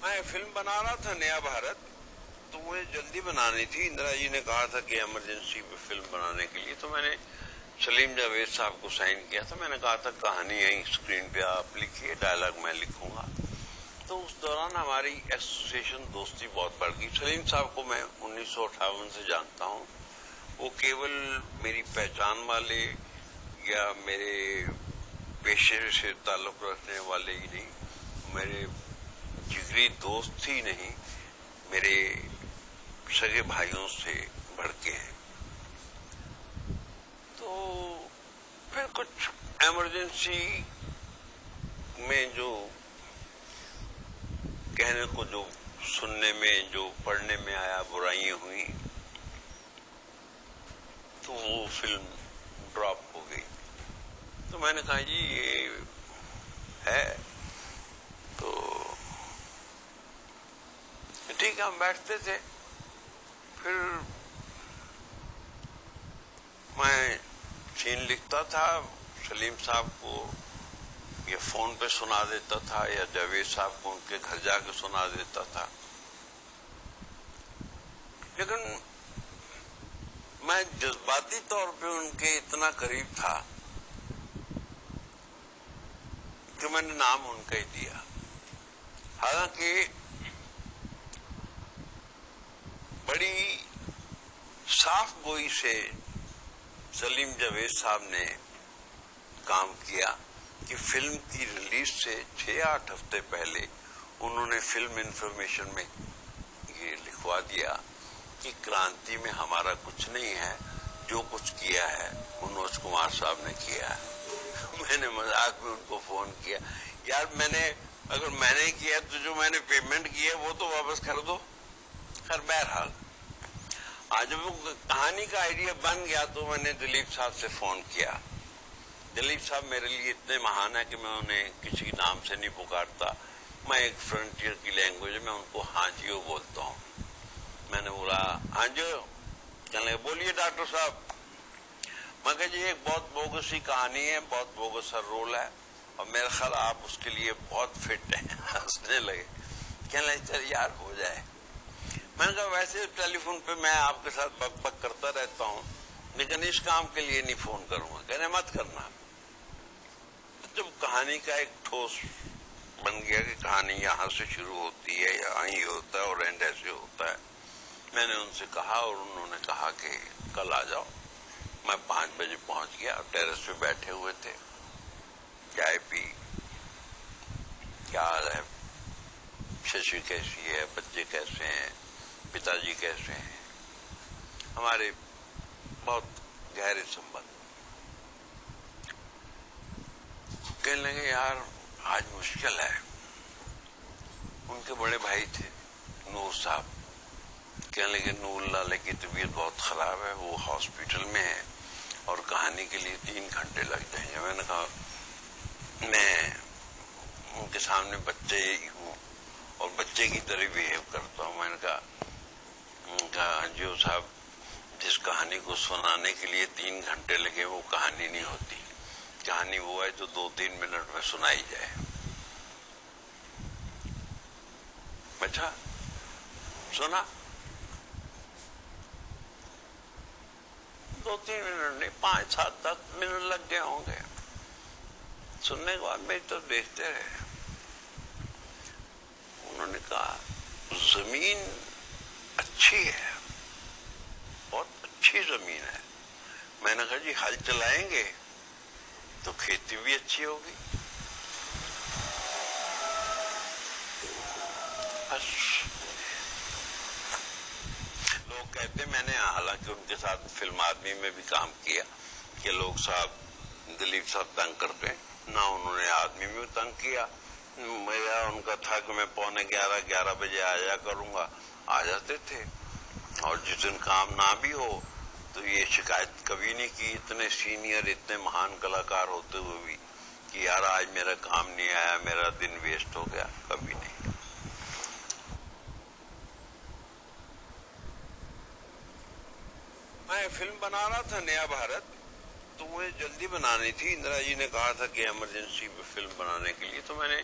میں فلم بنا رہا تھا نیا بھارت، تو مجھے جلدی بنانی تھی. اندرا جی نے کہا تھا کہ ایمرجنسی پہ فلم بنانے کے لیے، تو میں نے سلیم جاوید صاحب کو سائن کیا تھا. میں نے کہا تھا کہانی یہیں اسکرین پہ آپ لکھیے، ڈائلاگ میں لکھوں گا. تو اس دوران ہماری ایسوسیشن دوستی بہت بڑھ گئی. سلیم صاحب کو میں 1958 سے جانتا ہوں. وہ کیول میری پہچان والے یا میرے پیشے سے تعلق رکھنے والے ہی نہیں، میرے جگری دوست ہی نہیں، میرے سگے بھائیوں سے بڑھ کے ہیں. تو پھر کچھ ایمرجنسی میں جو کہنے کو، جو سننے میں، جو پڑھنے میں آیا، برائیاں ہوئیں، تو وہ فلم ڈراپ ہو گئی. تو میں نے کہا جی یہ ہے، تو ٹھیک ہے. ہم بیٹھتے تھے. پھر میں سین لکھتا تھا، سلیم صاحب کو یا فون پہ سنا دیتا تھا، یا جاوید صاحب کو ان کے گھر جا کے سنا دیتا تھا. لیکن میں جذباتی طور پہ ان کے اتنا قریب تھا کہ میں نے نام ان کا ہی دیا. حالانکہ بڑی صاف گوئی سے سلیم جاوید صاحب نے کام کیا کہ فلم کی ریلیز سے 6-8 ہفتے پہلے انہوں نے فلم انفارمیشن میں یہ لکھوا دیا کہ کرانتی میں ہمارا کچھ نہیں ہے، جو کچھ کیا ہے منوج کمار صاحب نے کیا ہے. میں نے مذاق میں ان کو فون کیا، یار اگر میں نے کیا تو جو میں نے پیمنٹ کی ہے وہ تو واپس کر دو. خیر بہرحال آج جب وہ کہانی کا آئیڈیا بن گیا تو میں نے دلیپ صاحب سے فون کیا. دلیپ صاحب میرے لیے اتنے مہان ہیں کہ میں انہیں کسی نام سے نہیں پکارتا. میں ایک فرنٹیئر کی لینگویج میں ان کو ہاں جیو بولتا ہوں. میں نے بولا ہاں جیو، کہنے لگے بولیے ڈاکٹر صاحب. میں کہا جی ایک بہت بوگس سی کہانی ہے، بہت بوگس سا رول ہے، اور میرا خیال آپ اس کے لیے بہت فٹ ہیں. ہنسنے لگے، کہنے لگے چل یار ہو جائے. میں نے کہا ویسے ٹیلی فون پہ میں آپ کے ساتھ بک بک کرتا رہتا ہوں، لیکن اس کام کے لیے نہیں فون کروں گا. کہنے مت کرنا. جب کہانی کا ایک ٹھوس بن گیا کہ کہانی یہاں سے شروع ہوتی ہے، یہاں ہی ہوتا ہے اور اینڈ ایسے ہوتا ہے، میں نے ان سے کہا اور انہوں نے کہا کہ کل آ جاؤ. میں 5 بجے پہنچ گیا. ٹیرس پہ بیٹھے ہوئے تھے، چائے پی. کیا حال ہے، ششی کیسی ہے، بچے کیسے ہیں، پتا جی کیسے ہیں. ہمارے بہت گہرے سمبند. کہنے لگے یار آج مشکل ہے. ان کے بڑے بھائی تھے نور صاحب. کہنے لگے نور لالے کی طبیعت بہت خراب ہے، وہ ہاسپٹل میں ہے اور کہانی کے لیے 3 گھنٹے لگ جائیں گے. میں نے کہا میں ان کے سامنے بچے ہی ہوں اور بچے کی طرح بہیو کرتا ہوں. میں نے کہا جو صاحب جس کہانی کو سنانے کے لیے 3 گھنٹے لگے وہ کہانی نہیں ہوتی. کہانی وہ ہے جو 2-3 منٹ میں سنائی جائے. اچھا سنا 2-3 منٹ نہیں، 5-7-10 منٹ لگ گئے ہوں گے. سننے کے بعد میری طرف دیکھتے رہے. انہوں نے کہا زمین اچھی ہے، بہت اچھی زمین ہے. میں نے کہا جی ہل چلائیں گے تو کھیتی بھی اچھی ہوگی. بس لوگ کہتے میں نے حالانکہ ان کے ساتھ فلم آدمی میں بھی کام کیا کہ لوگ صاحب دلیپ صاحب تنگ کرتے ہیں، نہ انہوں نے آدمی میں تنگ کیا. میرا ان کا تھا کہ میں 11:45 بجے آیا کروں گا. آ جاتے تھے، اور جس دن کام نہ بھی ہو تو یہ شکایت کبھی نہیں کی، اتنے سینئر اتنے مہان کلاکار ہوتے ہوئے بھی، کہ یار آج میرا کام نہیں آیا، میرا دن ویسٹ ہو گیا. کبھی نہیں. میں فلم بنا رہا تھا نیا بھارت، تو مجھے جلدی بنانی تھی. اندرا جی نے کہا تھا کہ ایمرجنسی پہ فلم بنانے کے لیے، تو میں نے